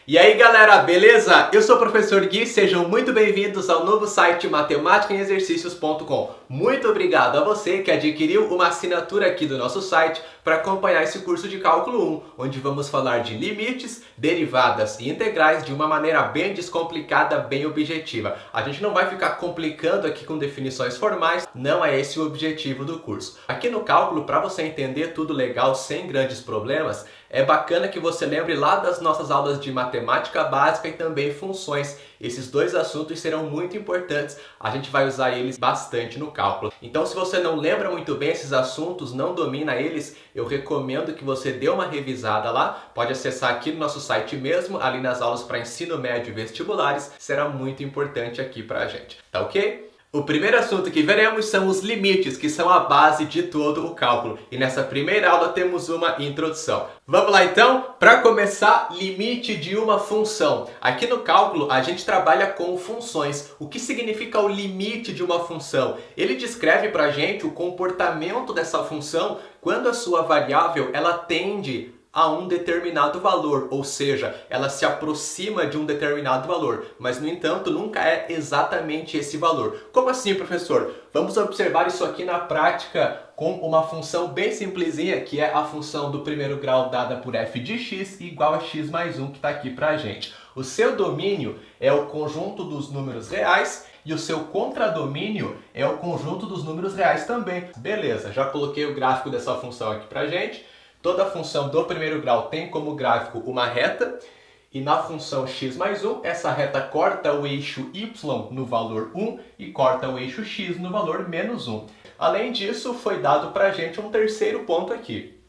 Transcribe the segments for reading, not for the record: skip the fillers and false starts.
E aí galera, beleza? Eu sou o professor Gui, sejam muito bem-vindos ao novo site matematicaemexercícios.com. Muito obrigado a você que adquiriu uma assinatura aqui do nosso site para acompanhar esse curso de cálculo 1, onde vamos falar de limites, derivadas e integrais de uma maneira bem descomplicada, bem objetiva. A gente não vai ficar complicando aqui com definições formais, não é esse o objetivo do curso. Aqui no cálculo, para você entender tudo legal sem grandes problemas, é bacana que você lembre lá das nossas aulas de matemática básica e também funções. Esses dois assuntos serão muito importantes, a gente vai usar eles bastante no cálculo. Então, se você não lembra muito bem esses assuntos, não domina eles, eu recomendo que você dê uma revisada lá. Pode acessar aqui no nosso site mesmo, ali nas aulas para ensino médio e vestibulares, será muito importante aqui pra gente, tá ok? O primeiro assunto que veremos são os limites, que são a base de todo o cálculo. E nessa primeira aula temos uma introdução. Vamos lá então? Para começar, limite de uma função. Aqui no cálculo a gente trabalha com funções. O que significa o limite de uma função? Ele descreve para a gente o comportamento dessa função quando a sua variável ela tende a um determinado valor, ou seja, ela se aproxima de um determinado valor, mas no entanto nunca é exatamente esse valor. Como assim, professor? Vamos observar isso aqui na prática com uma função bem simplesinha, que é a função do primeiro grau dada por f de x igual a x mais 1, que está aqui pra gente. O seu domínio é o conjunto dos números reais e o seu contradomínio é o conjunto dos números reais também. Beleza, já coloquei o gráfico dessa função aqui pra gente. Toda função do primeiro grau tem como gráfico uma reta, e na função x mais 1, essa reta corta o eixo y no valor 1 e corta o eixo x no valor menos 1. Além disso, foi dado para a gente um terceiro ponto aqui,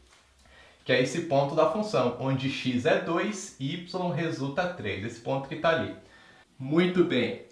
que é esse ponto da função, onde x é 2 e y resulta 3, esse ponto que está ali. Muito bem,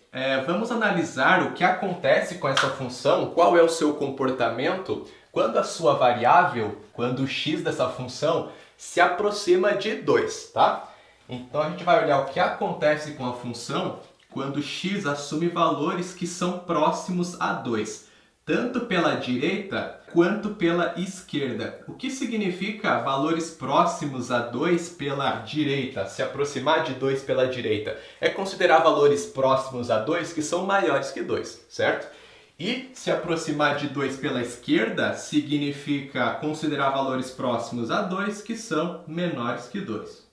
vamos analisar o que acontece com essa função, qual é o seu comportamento quando a sua variável, quando o x dessa função se aproxima de 2, tá? Então a gente vai olhar o que acontece com a função quando x assume valores que são próximos a 2, tanto pela direita quanto pela esquerda. O que significa valores próximos a 2 pela direita? Se aproximar de 2 pela direita é considerar valores próximos a 2 que são maiores que 2, certo? E se aproximar de 2 pela esquerda significa considerar valores próximos a 2 que são menores que 2.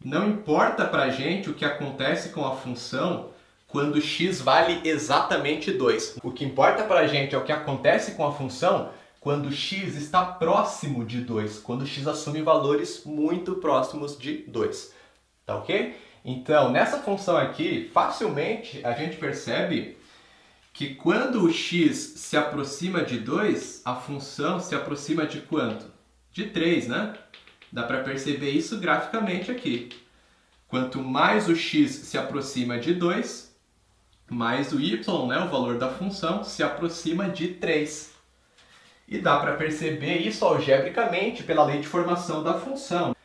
Não importa para a gente o que acontece com a função quando x vale exatamente 2. O que importa para a gente é o que acontece com a função quando x está próximo de 2, quando x assume valores muito próximos de 2. Tá ok? Então, nessa função aqui, facilmente a gente percebe que quando o x se aproxima de 2, a função se aproxima de quanto? De 3, né? Dá para perceber isso graficamente aqui. Quanto mais o x se aproxima de 2, mais o y, né, o valor da função, se aproxima de 3. E dá para perceber isso algebricamente pela lei de formação da função.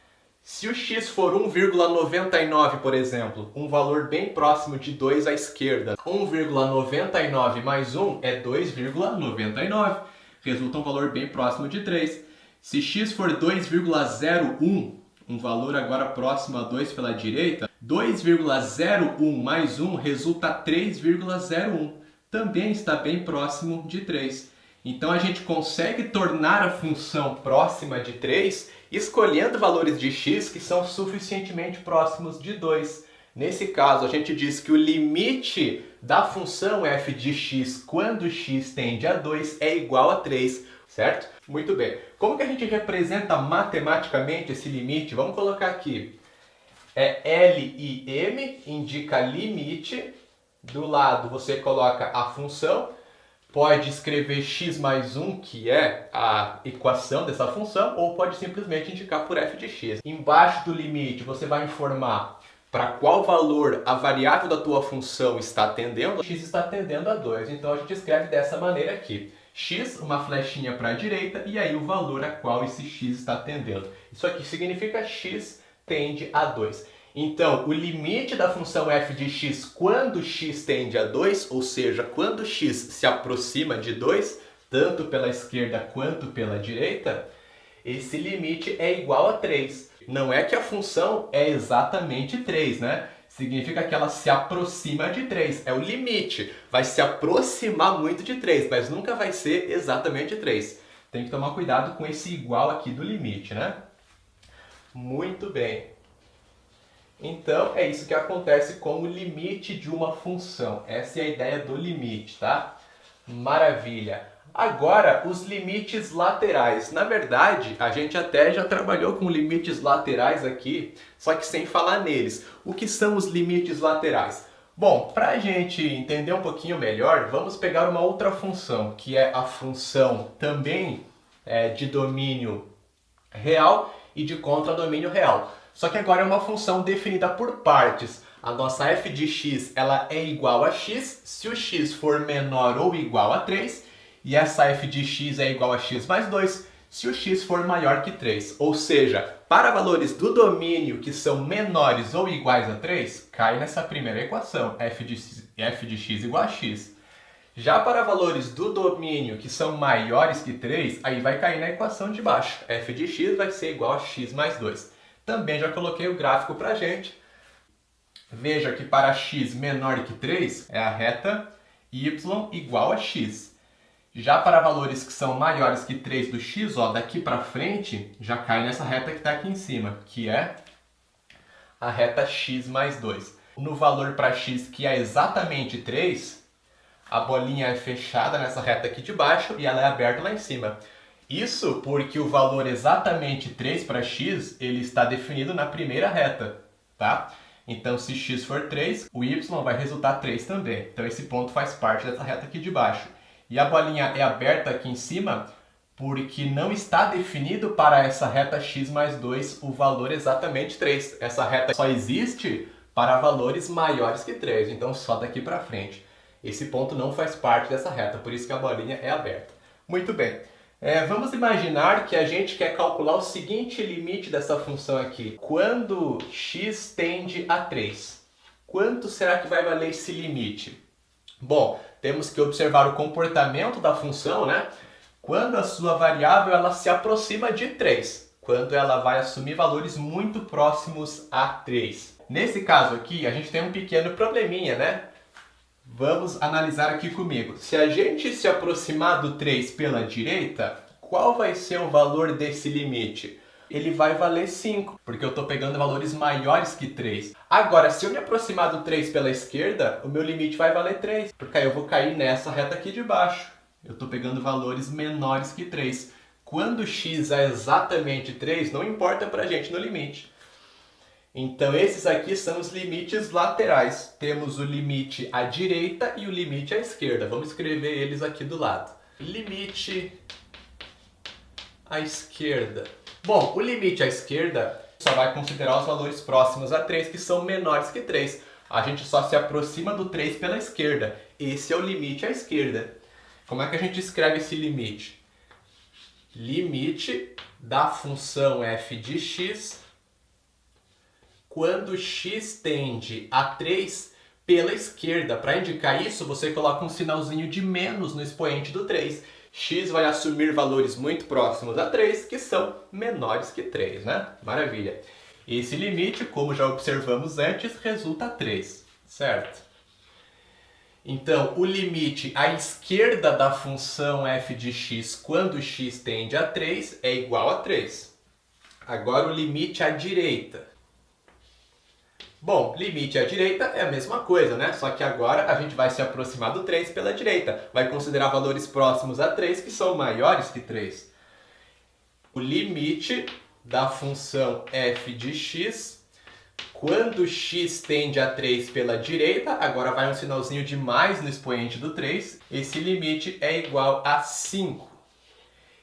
Se o x for 1,99, por exemplo, um valor bem próximo de 2 à esquerda, 1,99 mais 1 é 2,99, resulta um valor bem próximo de 3. Se x for 2,01, um valor agora próximo a 2 pela direita, 2,01 mais 1 resulta 3,01, também está bem próximo de 3. Então a gente consegue tornar a função próxima de 3 escolhendo valores de x que são suficientemente próximos de 2. Nesse caso, a gente diz que o limite da função f de x quando x tende a 2 é igual a 3, certo? Muito bem. Como que a gente representa matematicamente esse limite? Vamos colocar aqui. L e M indica limite. Do lado você coloca a função. Pode escrever x mais 1, que é a equação dessa função, ou pode simplesmente indicar por f de x. Embaixo do limite você vai informar para qual valor a variável da tua função está tendendo. X está tendendo a 2, então a gente escreve dessa maneira aqui. X, uma flechinha para a direita, e aí o valor a qual esse x está tendendo. Isso aqui significa x tende a 2. Então, o limite da função f de x quando x tende a 2, ou seja, quando x se aproxima de 2, tanto pela esquerda quanto pela direita, esse limite é igual a 3. Não é que a função é exatamente 3, né? Significa que ela se aproxima de 3. É o limite. Vai se aproximar muito de 3, mas nunca vai ser exatamente 3. Tem que tomar cuidado com esse igual aqui do limite, né? Muito bem. Então, é isso que acontece com o limite de uma função. Essa é a ideia do limite, tá? Maravilha! Agora, os limites laterais. Na verdade, a gente até já trabalhou com limites laterais aqui, só que sem falar neles. O que são os limites laterais? Bom, para a gente entender um pouquinho melhor, vamos pegar uma outra função, que é a função também de domínio real e de contradomínio real. Só que agora é uma função definida por partes. A nossa f de x ela é igual a x se o x for menor ou igual a 3, e essa f de x é igual a x mais 2 se o x for maior que 3. Ou seja, para valores do domínio que são menores ou iguais a 3, cai nessa primeira equação, f de x igual a x. Já para valores do domínio que são maiores que 3, aí vai cair na equação de baixo. F de x vai ser igual a x mais 2. Também já coloquei o gráfico para a gente. Veja que para x menor que 3 é a reta y igual a x. Já para valores que são maiores que 3 do x, ó, daqui para frente, já cai nessa reta que está aqui em cima, que é a reta x mais 2. No valor para x que é exatamente 3, a bolinha é fechada nessa reta aqui de baixo e ela é aberta lá em cima. Isso porque o valor exatamente 3 para x, ele está definido na primeira reta, tá? Então, se x for 3, o y vai resultar 3 também. Então, esse ponto faz parte dessa reta aqui de baixo. E a bolinha é aberta aqui em cima porque não está definido para essa reta x mais 2 o valor exatamente 3. Essa reta só existe para valores maiores que 3, então só daqui para frente. Esse ponto não faz parte dessa reta, por isso que a bolinha é aberta. Muito bem. Vamos imaginar que a gente quer calcular o seguinte limite dessa função aqui. Quando x tende a 3, quanto será que vai valer esse limite? Bom, temos que observar o comportamento da função, né? Quando a sua variável ela se aproxima de 3, quando ela vai assumir valores muito próximos a 3. Nesse caso aqui, a gente tem um pequeno probleminha, né? Vamos analisar aqui comigo. Se a gente se aproximar do 3 pela direita, qual vai ser o valor desse limite? Ele vai valer 5, porque eu estou pegando valores maiores que 3. Agora, se eu me aproximar do 3 pela esquerda, o meu limite vai valer 3, porque aí eu vou cair nessa reta aqui de baixo. Eu estou pegando valores menores que 3. Quando x é exatamente 3, não importa para a gente no limite. Então, esses aqui são os limites laterais. Temos o limite à direita e o limite à esquerda. Vamos escrever eles aqui do lado. Limite à esquerda. Bom, o limite à esquerda só vai considerar os valores próximos a 3, que são menores que 3. A gente só se aproxima do 3 pela esquerda. Esse é o limite à esquerda. Como é que a gente escreve esse limite? Limite da função f de x quando x tende a 3 pela esquerda. Para indicar isso, você coloca um sinalzinho de menos no expoente do 3. X vai assumir valores muito próximos a 3, que são menores que 3, né? Maravilha. Esse limite, como já observamos antes, resulta 3, certo? Então, o limite à esquerda da função f de x quando x tende a 3 é igual a 3. Agora, o limite à direita. Bom, limite à direita é a mesma coisa, né? Só que agora a gente vai se aproximar do 3 pela direita. Vai considerar valores próximos a 3 que são maiores que 3. O limite da função f de x, quando x tende a 3 pela direita, agora vai um sinalzinho de mais no expoente do 3, esse limite é igual a 5.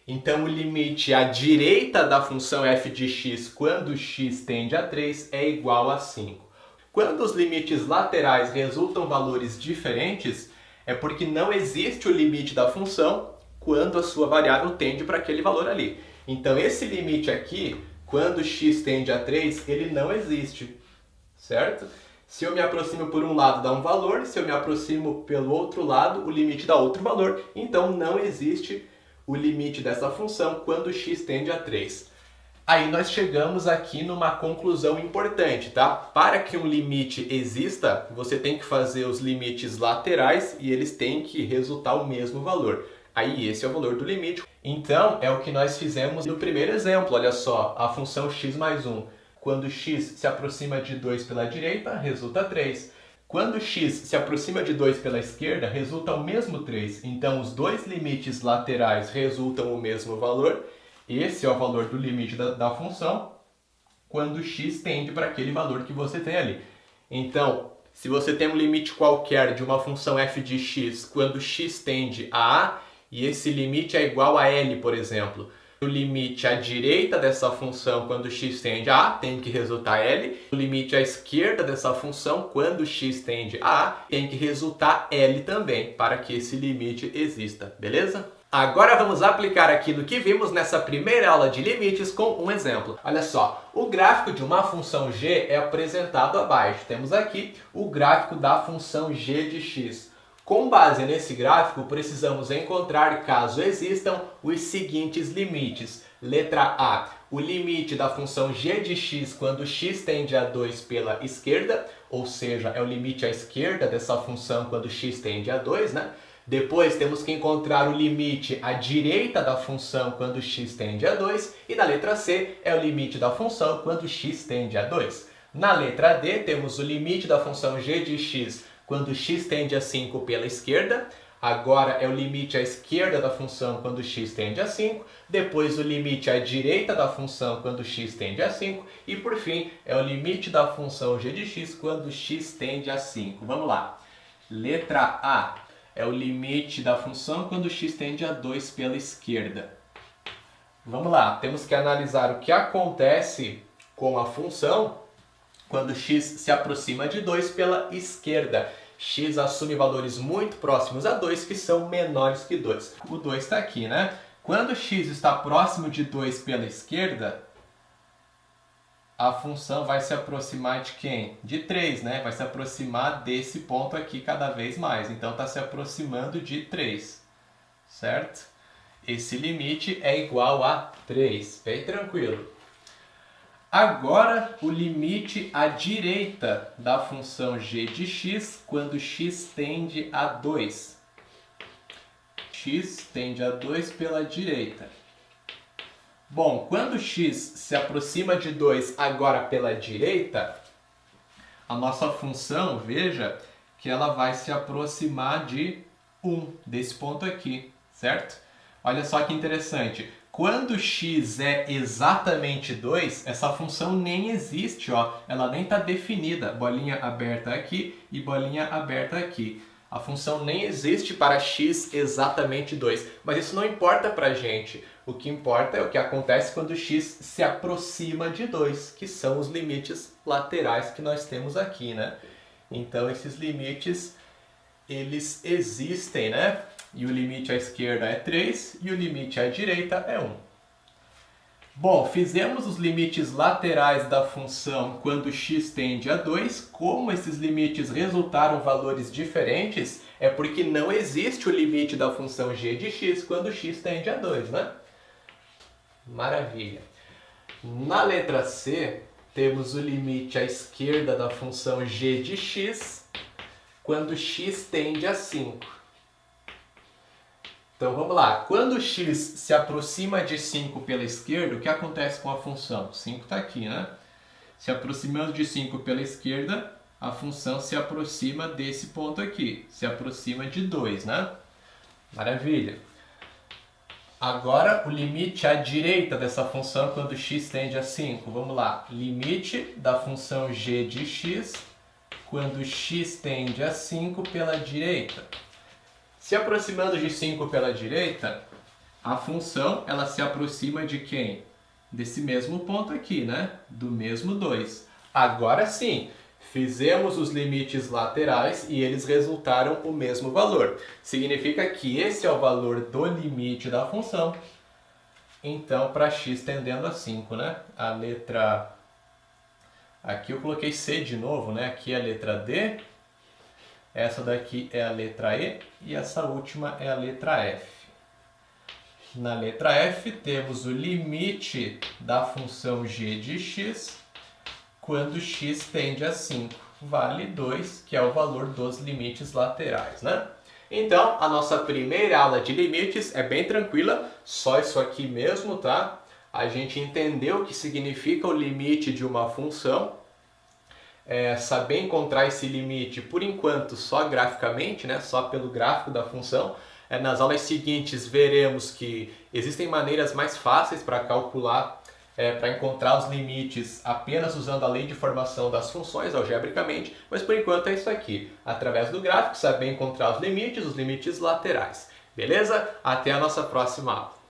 Então, o limite à direita da função f de x quando x tende a 3 é igual a 5. Quando os limites laterais resultam valores diferentes, é porque não existe o limite da função quando a sua variável tende para aquele valor ali. Então, esse limite aqui, quando x tende a 3, ele não existe, certo? Se eu me aproximo por um lado, dá um valor. Se eu me aproximo pelo outro lado, o limite dá outro valor. Então, não existe o limite dessa função quando x tende a 3. Aí nós chegamos aqui numa conclusão importante, tá? Para que um limite exista, você tem que fazer os limites laterais e eles têm que resultar o mesmo valor. Aí esse é o valor do limite. Então é o que nós fizemos no primeiro exemplo, olha só, a função x mais 1. Quando x se aproxima de 2 pela direita, resulta 3. Quando x se aproxima de 2 pela esquerda, resulta o mesmo 3. Então os dois limites laterais resultam o mesmo valor. Esse é o valor do limite da função quando x tende para aquele valor que você tem ali. Então, se você tem um limite qualquer de uma função f de x quando x tende a A, e esse limite é igual a L, por exemplo, o limite à direita dessa função quando x tende a A tem que resultar L, o limite à esquerda dessa função quando x tende a A tem que resultar L também, para que esse limite exista, beleza? Agora vamos aplicar aquilo que vimos nessa primeira aula de limites com um exemplo. Olha só, o gráfico de uma função g é apresentado abaixo. Temos aqui o gráfico da função g de x. Com base nesse gráfico, precisamos encontrar, caso existam, os seguintes limites. Letra A, o limite da função g de x quando x tende a 2 pela esquerda, ou seja, é o limite à esquerda dessa função quando x tende a 2, né? Depois temos que encontrar o limite à direita da função quando x tende a 2. E na letra C é o limite da função quando x tende a 2. Na letra D temos o limite da função g de x quando x tende a 5 pela esquerda. Agora é o limite à esquerda da função quando x tende a 5. Depois o limite à direita da função quando x tende a 5. E por fim é o limite da função g de x quando x tende a 5. Vamos lá. Letra A. É o limite da função quando x tende a 2 pela esquerda. Vamos lá, temos que analisar o que acontece com a função quando x se aproxima de 2 pela esquerda. X assume valores muito próximos a 2 que são menores que 2. O 2 está aqui, né? Quando x está próximo de 2 pela esquerda, a função vai se aproximar de quem? De 3, né? Vai se aproximar desse ponto aqui cada vez mais. Então, está se aproximando de 3, certo? Esse limite é igual a 3. Bem tranquilo. Agora, o limite à direita da função g de x quando x tende a 2. X tende a 2 pela direita. Bom, quando x se aproxima de 2 agora pela direita, a nossa função, veja, que ela vai se aproximar de 1, desse ponto aqui, certo? Olha só que interessante. Quando x é exatamente 2, essa função nem existe, ó. Ela nem está definida. Bolinha aberta aqui e bolinha aberta aqui. A função nem existe para x exatamente 2, mas isso não importa para a gente. O que importa é o que acontece quando x se aproxima de 2, que são os limites laterais que nós temos aqui, né? Então, esses limites, eles existem, né? E o limite à esquerda é 3 e o limite à direita é 1. Bom, fizemos os limites laterais da função quando x tende a 2. Como esses limites resultaram valores diferentes, é porque não existe o limite da função g de x quando x tende a 2, né? Maravilha. Na letra C, temos o limite à esquerda da função g de x quando x tende a 5. Então vamos lá, quando x se aproxima de 5 pela esquerda, o que acontece com a função? 5 está aqui, né? Se aproximando de 5 pela esquerda, a função se aproxima desse ponto aqui, se aproxima de 2, né? Maravilha! Agora o limite à direita dessa função quando x tende a 5. Vamos lá, limite da função g de x quando x tende a 5 pela direita. Se aproximando de 5 pela direita, a função ela se aproxima de quem? Desse mesmo ponto aqui, né? Do mesmo 2. Agora sim, fizemos os limites laterais e eles resultaram o mesmo valor. Significa que esse é o valor do limite da função. Então, para x tendendo a 5, né? A letra... Aqui eu coloquei C de novo, né? Aqui é a letra D. Essa daqui é a letra E e essa última é a letra F. Na letra F temos o limite da função g de x quando x tende a 5. Vale 2, que é o valor dos limites laterais, né? Então, a nossa primeira aula de limites é bem tranquila, só isso aqui mesmo, tá? A gente entendeu o que significa o limite de uma função, saber encontrar esse limite, por enquanto, só graficamente, né? Só pelo gráfico da função. Nas aulas seguintes, veremos que existem maneiras mais fáceis para calcular, para encontrar os limites apenas usando a lei de formação das funções algebricamente, mas por enquanto é isso aqui. Através do gráfico, saber encontrar os limites laterais. Beleza? Até a nossa próxima aula.